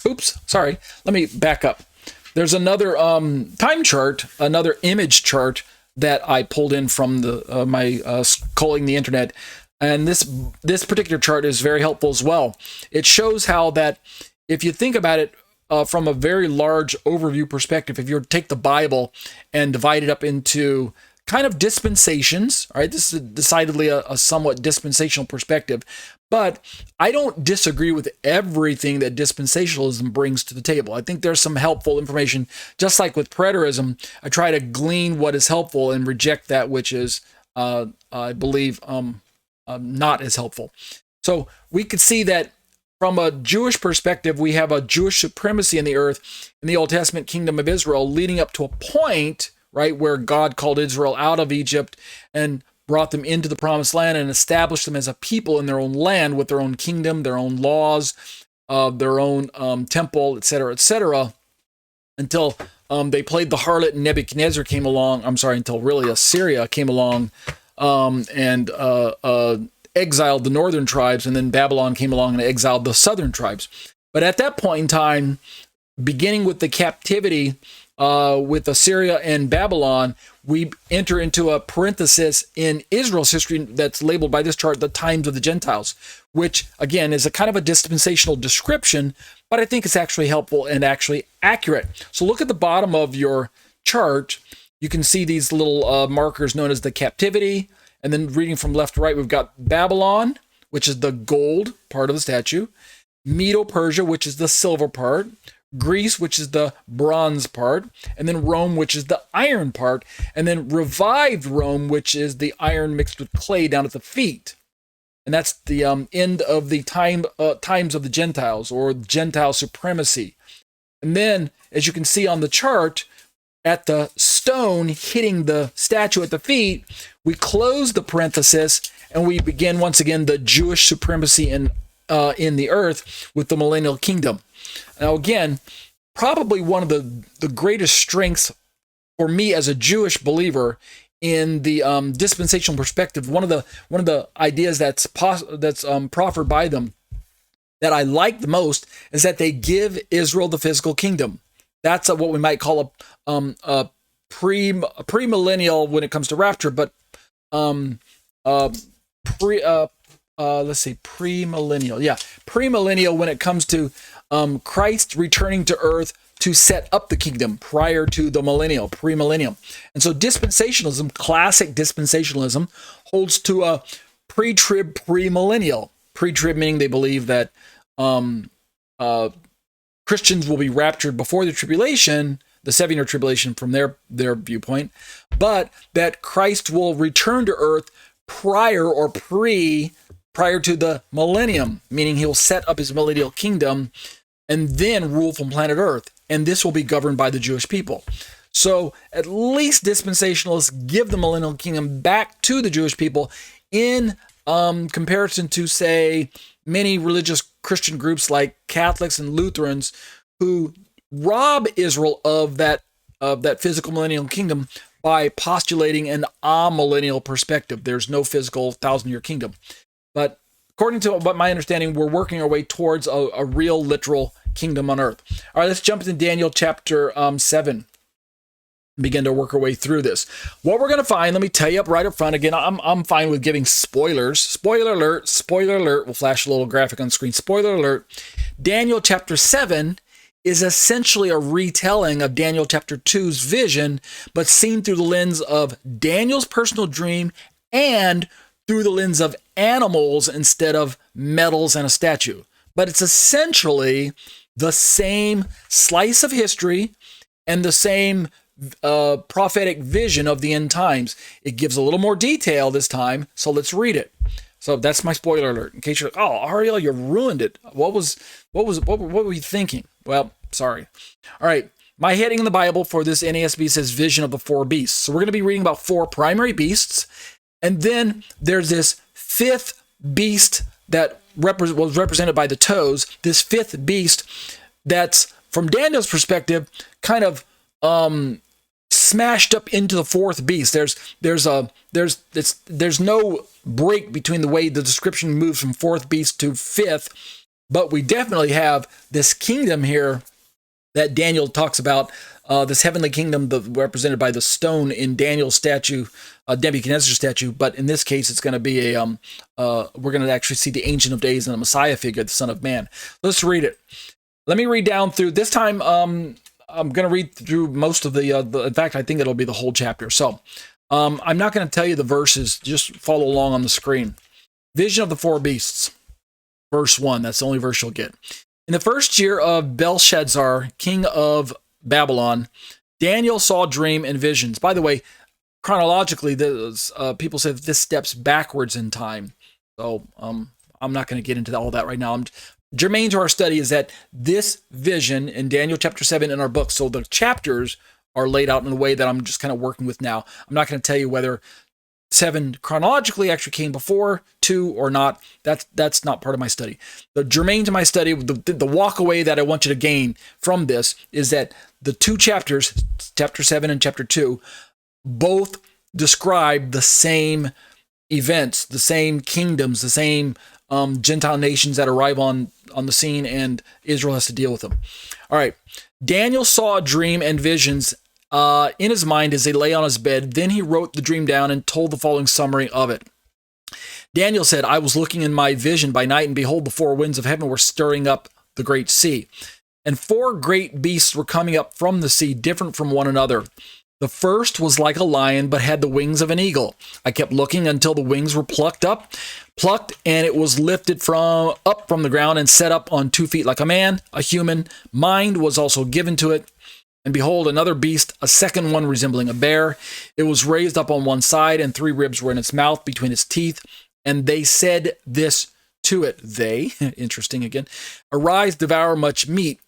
Oops, sorry. Let me back up. There's another time chart, another image chart that I pulled in from the my culling the internet, and this particular chart is very helpful as well. It shows how that if you think about it from a very large overview perspective, if you were to take the Bible and divide it up into kind of dispensations, all right, this is decidedly a somewhat dispensational perspective, but I don't disagree with everything that dispensationalism brings to the table. I think there's some helpful information. Just like with preterism, I try to glean what is helpful and reject that which is, I believe, not as helpful. So we could see that from a Jewish perspective, we have a Jewish supremacy in the earth in the Old Testament kingdom of Israel, leading up to a point, right, where God called Israel out of Egypt and brought them into the promised land and established them as a people in their own land with their own kingdom, their own laws, their own temple, etc., until they played the harlot and Nebuchadnezzar came along. I'm sorry, until really Assyria came along and exiled the northern tribes, and then Babylon came along and exiled the southern tribes. But at that point in time, beginning with the captivity with Assyria and Babylon, we enter into a parenthesis in Israel's history that's labeled by this chart, the times of the Gentiles, which again is a kind of a dispensational description, but I think it's actually helpful and actually accurate. So look at the bottom of your chart. You can see these little markers known as the captivity. And then reading from left to right, we've got Babylon, which is the gold part of the statue, Medo-Persia, which is the silver part, Greece, which is the bronze part, and then Rome, which is the iron part, and then revived Rome, which is the iron mixed with clay down at the feet. And that's the end of the times of the Gentiles, or Gentile supremacy. And then, as you can see on the chart, at the stone hitting the statue at the feet, we close the parenthesis and we begin once again the Jewish supremacy in the earth with the millennial kingdom. Now again, probably one of the greatest strengths for me as a Jewish believer in the dispensational perspective, one of the ideas that's proffered by them that I like the most is that they give Israel the physical kingdom. That's what we might call a premillennial when it comes to rapture, but premillennial. Yeah, premillennial when it comes to Christ returning to earth to set up the kingdom prior to the millennial, premillennial. And so dispensationalism, classic dispensationalism, holds to a pre-trib, premillennial. Pre-trib meaning they believe that Christians will be raptured before the tribulation, the 7-year tribulation from their viewpoint, but that Christ will return to earth prior to the millennium, meaning he'll set up his millennial kingdom and then rule from planet earth. And this will be governed by the Jewish people. So at least dispensationalists give the millennial kingdom back to the Jewish people in comparison to, say, many religious Christian groups like Catholics and Lutherans who rob Israel of that physical millennial kingdom by postulating an amillennial perspective. There's no physical 1,000-year kingdom. But according to what my understanding, we're working our way towards a real literal kingdom on earth. All right, let's jump into Daniel chapter 7. Begin to work our way through this. What we're going to find, let me tell you up right up front. Again, I'm fine with giving spoilers. Spoiler alert, spoiler alert. We'll flash a little graphic on screen. Spoiler alert. Daniel chapter 7 is essentially a retelling of Daniel chapter 2's vision, but seen through the lens of Daniel's personal dream and through the lens of animals instead of metals and a statue. But it's essentially the same slice of history and the same prophetic vision of the end times. It gives a little more detail this time, so let's read it. So that's my spoiler alert. In case you're like, oh, Ariel, you ruined it. What were you thinking? Well, sorry. All right. My heading in the Bible for this NASB says vision of the 4 beasts. So we're going to be reading about 4 primary beasts. And then there's this 5th beast that was represented by the toes. This 5th beast that's, from Daniel's perspective, kind of smashed up into the 4th beast. There's no break between the way the description moves from 4th beast to 5th. But we definitely have this kingdom here that Daniel talks about, this heavenly kingdom represented by the stone in Daniel's statue, Nebuchadnezzar's statue. But in this case, it's going to be we're going to actually see the Ancient of Days and the Messiah figure, the Son of Man. Let's read it. Let me read down through this time. I'm going to read through most of the. In fact, I think it'll be the whole chapter. So I'm not going to tell you the verses. Just follow along on the screen. Vision of the four beasts, verse 1. That's the only verse you'll get. In the first year of Belshazzar, king of Babylon, Daniel saw dream and visions. By the way, chronologically, people say that this steps backwards in time. So I'm not going to get into all that right now. Germane to our study is that this vision in Daniel chapter 7 in our book, so the chapters are laid out in a way that I'm just kind of working with now. I'm not going to tell you whether 7 chronologically actually came before 2 or not. That's not part of my study. The germane to my study, the walk away that I want you to gain from this is that the 2 chapters, chapter 7 and chapter 2, both describe the same events, the same kingdoms, the same Gentile nations that arrive on the scene, and Israel has to deal with them. All right. Daniel saw a dream and visions in his mind as he lay on his bed. Then he wrote the dream down and told the following summary of it. Daniel said, I was looking in my vision by night, and behold, the 4 winds of heaven were stirring up the great sea. And 4 great beasts were coming up from the sea, different from one another. The first was like a lion, but had the wings of an eagle. I kept looking until the wings were plucked, and it was lifted up from the ground and set up on 2 feet like a man, a human. Mind was also given to it. And behold, another beast, a second one resembling a bear. It was raised up on one side, and 3 ribs were in its mouth between its teeth. And they said this to it. They, interesting again, arise, devour much meat.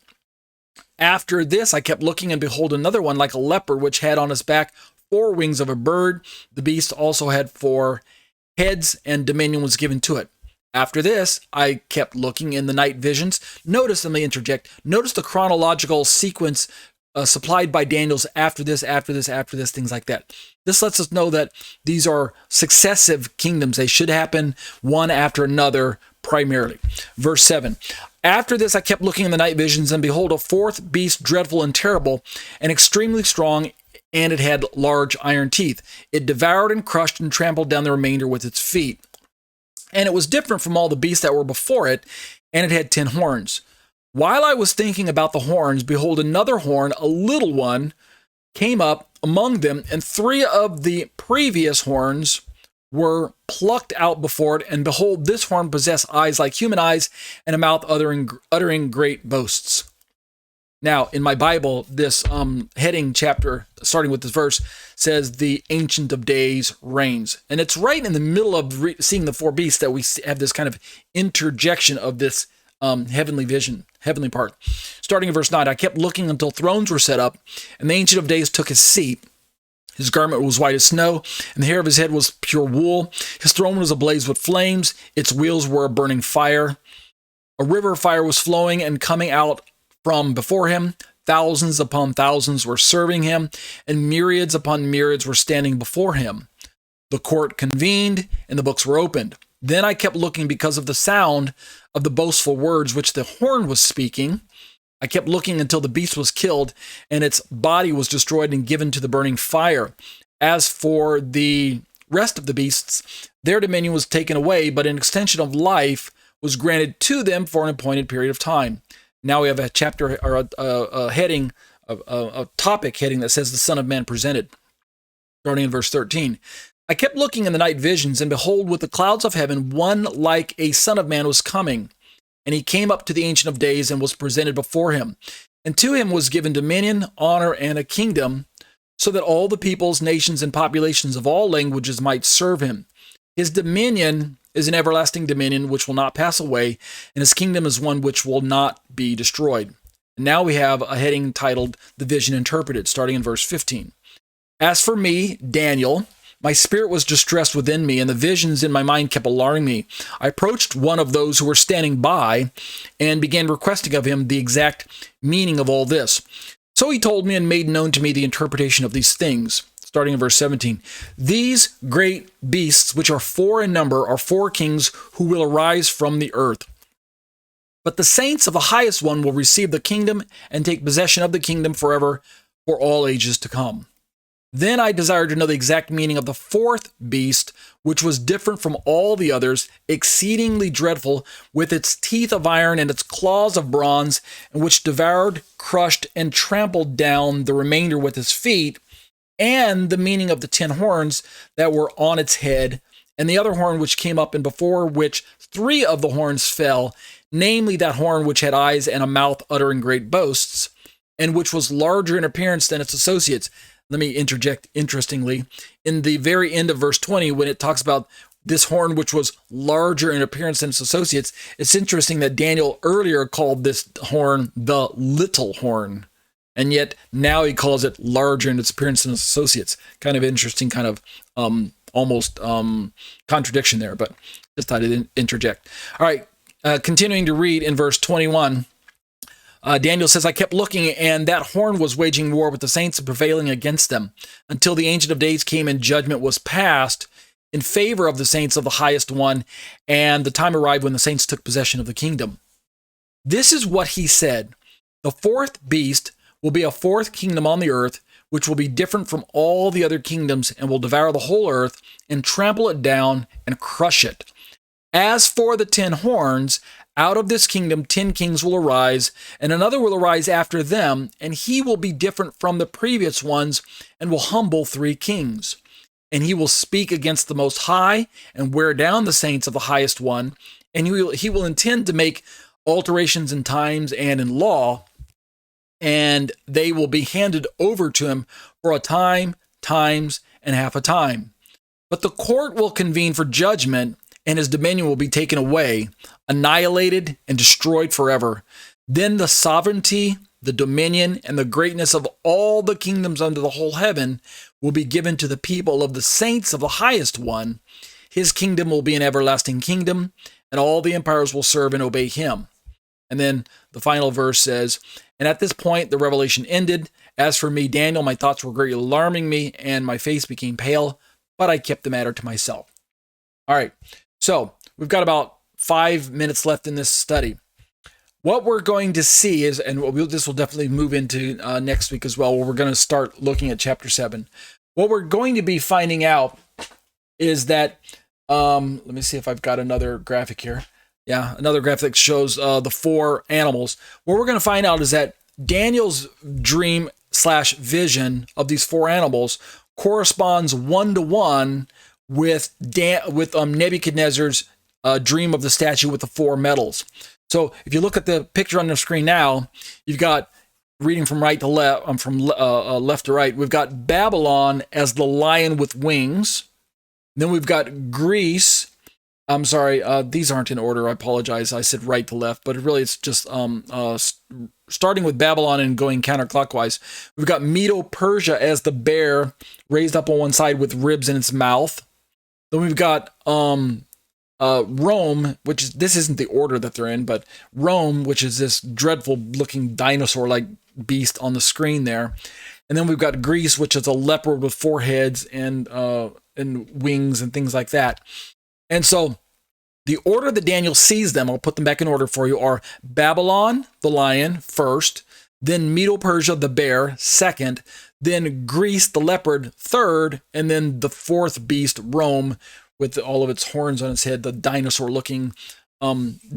After this, I kept looking, and behold, another one like a leopard, which had on his back 4 wings of a bird. The beast also had 4 heads, and dominion was given to it. After this, I kept looking in the night visions. Notice, let me interject, notice the chronological sequence supplied by Daniel's after this, things like that. This lets us know that these are successive kingdoms. They should happen one after another primarily. Verse 7. After this, I kept looking in the night visions, and behold, a 4th beast, dreadful and terrible, and extremely strong, and it had large iron teeth. It devoured and crushed and trampled down the remainder with its feet. And it was different from all the beasts that were before it, and it had 10 horns. While I was thinking about the horns, behold, another horn, a little one, came up among them, and 3 of the previous horns were plucked out before it, and behold, this horn possessed eyes like human eyes, and a mouth uttering great boasts. Now, in my Bible, this heading chapter, starting with this verse, says the Ancient of Days reigns. And it's right in the middle of seeing the 4 beasts that we have this kind of interjection of this heavenly vision, heavenly part. Starting in verse 9, I kept looking until thrones were set up, and the Ancient of Days took his seat. His garment was white as snow, and the hair of his head was pure wool. His throne was ablaze with flames. Its wheels were a burning fire. A river of fire was flowing and coming out from before him. Thousands upon thousands were serving him, and myriads upon myriads were standing before him. The court convened, and the books were opened. Then I kept looking because of the sound of the boastful words which the horn was speaking. I kept looking until the beast was killed, and its body was destroyed and given to the burning fire. As for the rest of the beasts, their dominion was taken away, but an extension of life was granted to them for an appointed period of time. Now we have a chapter or a heading, a topic heading that says the Son of Man presented, starting in verse 13. I kept looking in the night visions, and behold, with the clouds of heaven, one like a Son of Man was coming. And he came up to the Ancient of Days and was presented before him. And to him was given dominion, honor, and a kingdom, so that all the peoples, nations, and populations of all languages might serve him. His dominion is an everlasting dominion which will not pass away, and his kingdom is one which will not be destroyed. And now we have a heading titled The Vision Interpreted, starting in verse 15. As for me, Daniel, my spirit was distressed within me, and the visions in my mind kept alarming me. I approached one of those who were standing by and began requesting of him the exact meaning of all this. So he told me and made known to me the interpretation of these things. Starting in verse 17. These great beasts, which are 4 in number, are 4 kings who will arise from the earth. But the saints of the highest one will receive the kingdom and take possession of the kingdom forever, for all ages to come. Then I desired to know the exact meaning of the fourth beast, which was different from all the others, exceedingly dreadful, with its teeth of iron and its claws of bronze, and which devoured, crushed, and trampled down the remainder with its feet, and the meaning of the 10 horns that were on its head, and the other horn which came up, and before which 3 of the horns fell, namely that horn which had eyes and a mouth uttering great boasts, and which was larger in appearance than its associates. Let me interject interestingly. In the very end of verse 20, when it talks about this horn which was larger in appearance than its associates, it's interesting that Daniel earlier called this horn the little horn, and yet now he calls it larger in its appearance than its associates. Kind of interesting, kind of almost contradiction there, but just thought I'd interject. All right, continuing to read in verse 21. Daniel says, I kept looking, and that horn was waging war with the saints and prevailing against them, until the Ancient of Days came and judgment was passed in favor of the saints of the highest one, and the time arrived when the saints took possession of the kingdom. This is what he said. The fourth beast will be a fourth kingdom on the earth, which will be different from all the other kingdoms, and will devour the whole earth, and trample it down, and crush it. As for the 10 horns, out of this kingdom 10 kings will arise, and another will arise after them, and he will be different from the previous ones, and will humble 3 kings. And he will speak against the Most High, and wear down the saints of the highest one, and he will intend to make alterations in times and in law, and they will be handed over to him for a time, times, and half a time. But the court will convene for judgment, and his dominion will be taken away, annihilated, and destroyed forever. Then the sovereignty, the dominion, and the greatness of all the kingdoms under the whole heaven will be given to the people of the saints of the highest one. His kingdom will be an everlasting kingdom, and all the empires will serve and obey him. And then the final verse says, and at this point the revelation ended. As for me, Daniel, my thoughts were greatly alarming me, and my face became pale, but I kept the matter to myself. All right. So we've got about 5 minutes left in this study. What we're going to see is, and this will definitely move into next week as well, where we're going to start looking at chapter 7. What we're going to be finding out is that, let me see if I've got another graphic here. Yeah, another graphic shows the 4 animals. What we're going to find out is that Daniel's dream/vision of these 4 animals corresponds 1-to-1 with Nebuchadnezzar's dream of the statue with the 4 metals. So if you look at the picture on the screen now, you've got, reading from right to left, from left to right, we've got Babylon as the lion with wings. Then we've got Greece. I'm sorry, these aren't in order. I apologize. I said right to left, but really it's just starting with Babylon and going counterclockwise. We've got Medo-Persia as the bear raised up on one side with ribs in its mouth. Then we've got Rome, which is, this isn't the order that they're in, but Rome, which is this dreadful looking dinosaur-like beast on the screen there. And then we've got Greece, which is a leopard with 4 heads and wings and things like that. And so the order that Daniel sees them, I'll put them back in order for you, are Babylon, the lion, first, then Medo-Persia, the bear, second, then Greece, the leopard, third, and then the 4th beast, Rome, with all of its horns on its head, the dinosaur-looking,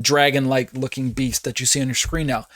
dragon-like looking beast that you see on your screen now.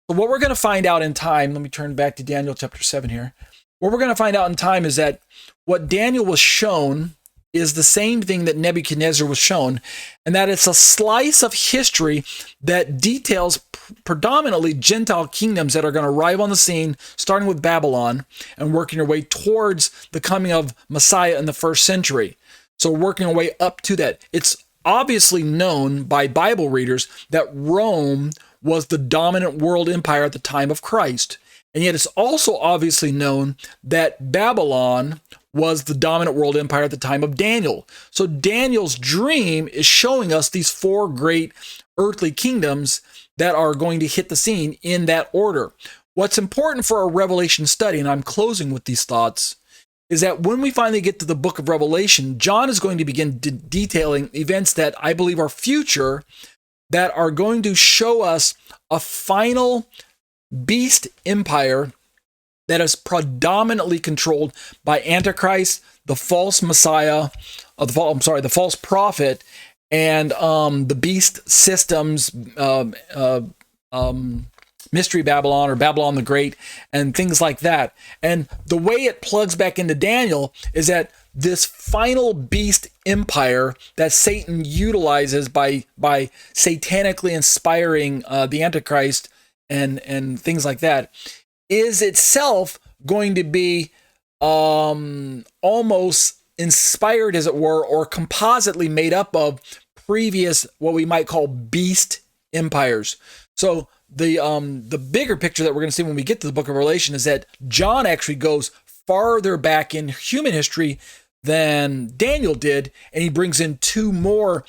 So what we're going to find out in time, let me turn back to Daniel chapter 7 here. What we're going to find out in time is that what Daniel was shown is the same thing that Nebuchadnezzar was shown, and that it's a slice of history that details predominantly Gentile kingdoms that are going to arrive on the scene, starting with Babylon and working their way towards the coming of Messiah in the 1st century. So working our way up to that. It's obviously known by Bible readers that Rome was the dominant world empire at the time of Christ. And yet it's also obviously known that Babylon was the dominant world empire at the time of Daniel. So Daniel's dream is showing us these 4 great earthly kingdoms that are going to hit the scene in that order. What's important for our Revelation study, and I'm closing with these thoughts, is that when we finally get to the book of Revelation, John is going to begin detailing events that I believe are future, that are going to show us a final beast empire that is predominantly controlled by Antichrist, the false Messiah, the false prophet, and the beast systems, Mystery Babylon or Babylon the Great, and things like that. And the way it plugs back into Daniel is that this final beast empire that Satan utilizes by satanically inspiring the Antichrist and things like that is itself going to be almost inspired, as it were, or compositely made up of previous, what we might call beast empires. So the bigger picture that we're going to see when we get to the book of Revelation is that John actually goes farther back in human history than Daniel did, and he brings in two more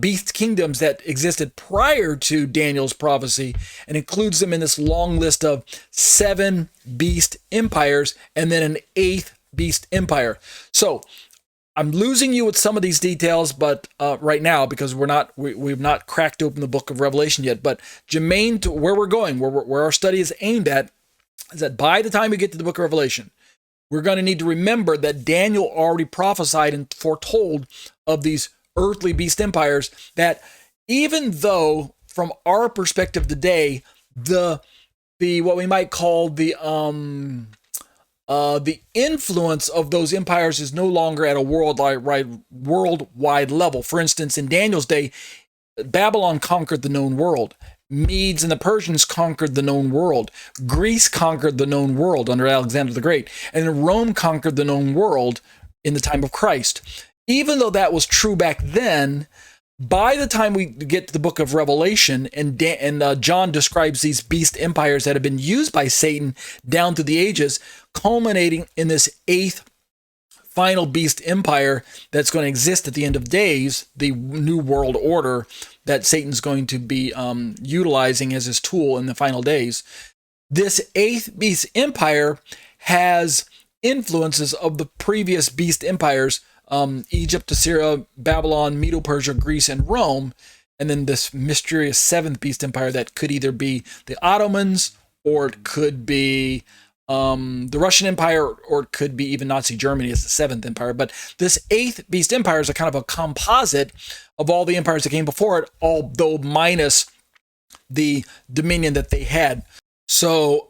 beast kingdoms that existed prior to Daniel's prophecy and includes them in this long list of 7 beast empires and then an 8th beast empire. So I'm losing you with some of these details, but right now, because we've not cracked open the book of Revelation yet. But germane to where we're going, where our study is aimed at, is that by the time we get to the book of Revelation, we're going to need to remember that Daniel already prophesied and foretold of these earthly beast empires, that even though from our perspective today, the what we might call the influence of those empires is no longer at a worldwide level. For instance, in Daniel's day, Babylon conquered the known world. Medes and the Persians conquered the known world. Greece conquered the known world under Alexander the Great. And Rome conquered the known world in the time of Christ. Even though that was true back then, by the time we get to the book of Revelation, and John describes these beast empires that have been used by Satan down through the ages, culminating in this 8th final beast empire that's going to exist at the end of days, the new world order that Satan's going to be utilizing as his tool in the final days. This 8th beast empire has influences of the previous beast empires, Egypt, Assyria, Babylon, Medo-Persia, Greece, and Rome, and then this mysterious 7th beast empire that could either be the Ottomans, or it could be the Russian Empire, or it could be even Nazi Germany as the 7th empire. But this 8th beast empire is a kind of a composite of all the empires that came before it, although minus the dominion that they had. So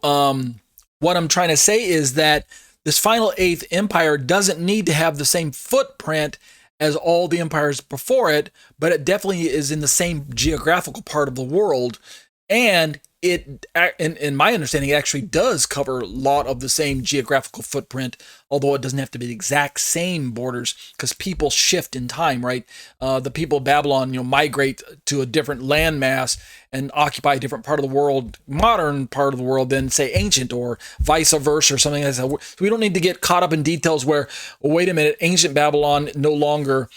what I'm trying to say is that this final 8th empire doesn't need to have the same footprint as all the empires before it, but it definitely is in the same geographical part of the world. And it, in my understanding, it actually does cover a lot of the same geographical footprint, although it doesn't have to be the exact same borders, because people shift in time, right? The people of Babylon, migrate to a different landmass and occupy a different part of the world, modern part of the world, than say ancient, or vice versa, or something like that. So we don't need to get caught up in details where, wait a minute, ancient Babylon no longer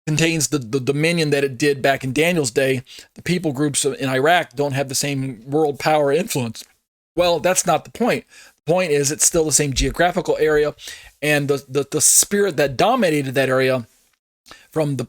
contains the dominion that it did back in Daniel's day. The people groups in Iraq don't have the same world power influence. Well, that's not the point. The point is it's still the same geographical area, and the spirit that dominated that area from the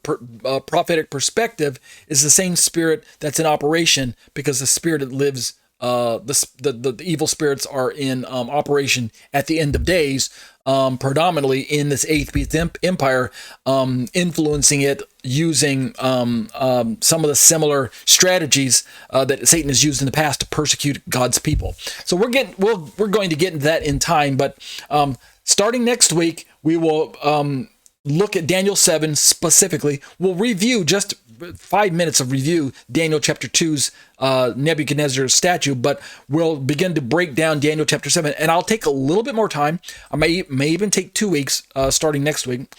prophetic perspective is the same spirit that's in operation, because the spirit that lives, the evil spirits are in operation at the end of days, predominantly in this 8th beast empire, influencing it using some of the similar strategies that Satan has used in the past to persecute God's people. So we're going to get into that in time, but starting next week, we will look at Daniel 7 specifically. We'll review, just 5 minutes of review, Daniel chapter 2's Nebuchadnezzar's statue, but we'll begin to break down Daniel chapter 7, and I'll take a little bit more time. I may even take 2 weeks starting next week.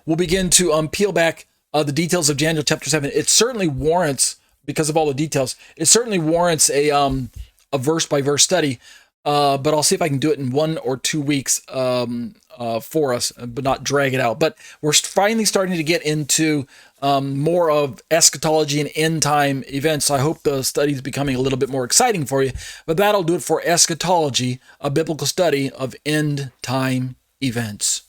We'll begin to peel back the details of Daniel chapter 7. It certainly warrants, because of all the details, it certainly warrants a verse-by-verse study, but I'll see if I can do it in 1 or 2 weeks for us, but not drag it out. But we're finally starting to get into more of eschatology and end time events. So I hope the study is becoming a little bit more exciting for you. But that'll do it for eschatology, a biblical study of end time events.